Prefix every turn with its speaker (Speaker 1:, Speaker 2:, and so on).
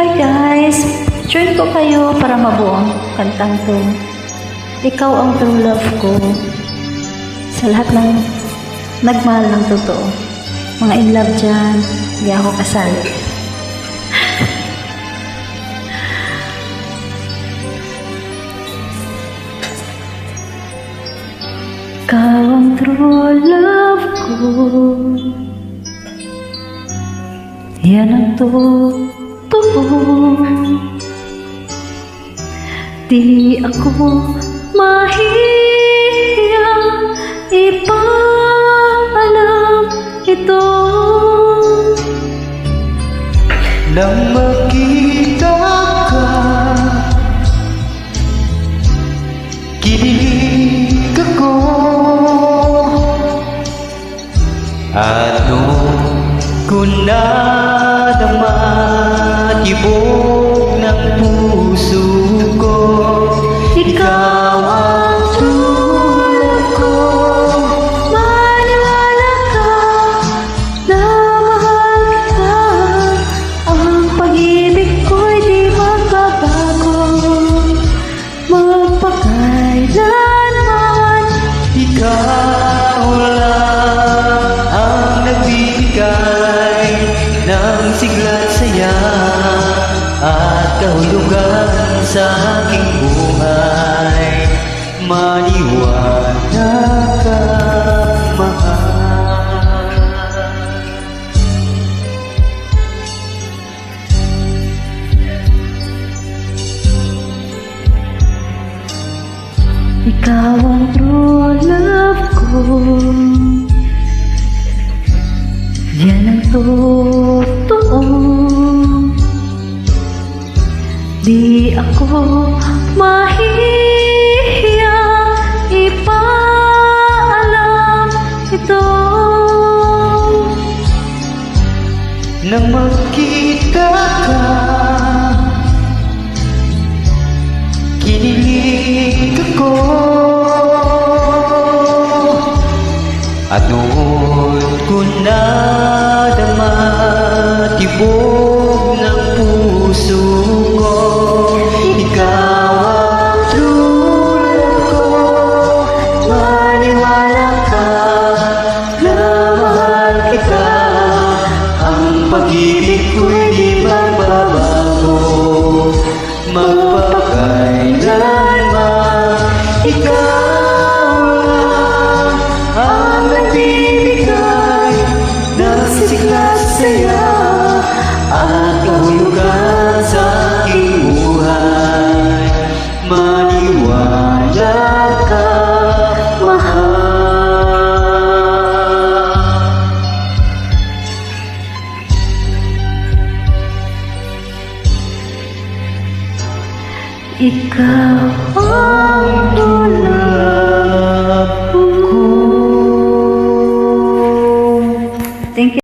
Speaker 1: Hi guys! Join ko kayo para mabuo ang kantang to. Ikaw ang true love ko. Sa lahat ng nagmahal ng totoo. Mga in love dyan, hindi ako kasali. Ikaw ang true love ko. Yan ang totoo. Di ako mahiya ipaalam ito.
Speaker 2: Nang makita ka, kinilig ako. Ano ko na matibok ng puso ko.
Speaker 1: Ikaw ang true love ko. Maniwala ka na mahal kita. Ang pag-ibig ko'y di magbabago magpakailanman.
Speaker 2: Ikaw lang ang nagbibigay ng sigla't saya at kahulugan sa aking buhay. Maniwala ka, mahal.
Speaker 1: Ikaw ang true love ko. Yan ang totoo. Di ako mahiya ipaalam ito.
Speaker 2: Nang magkita ka, kinilig ako. At noon ko nadama tibok ng puso ko. Ikaw ang true love ko. Maniwala ka na mahal kita. Ang pag-ibig ko'y di magbabago magpakailanman. Ikaw lang ang nagbibigay ng sigla't saya at kahulugan sa aking buhay. Maniwala ka, mahal.
Speaker 1: Ikaw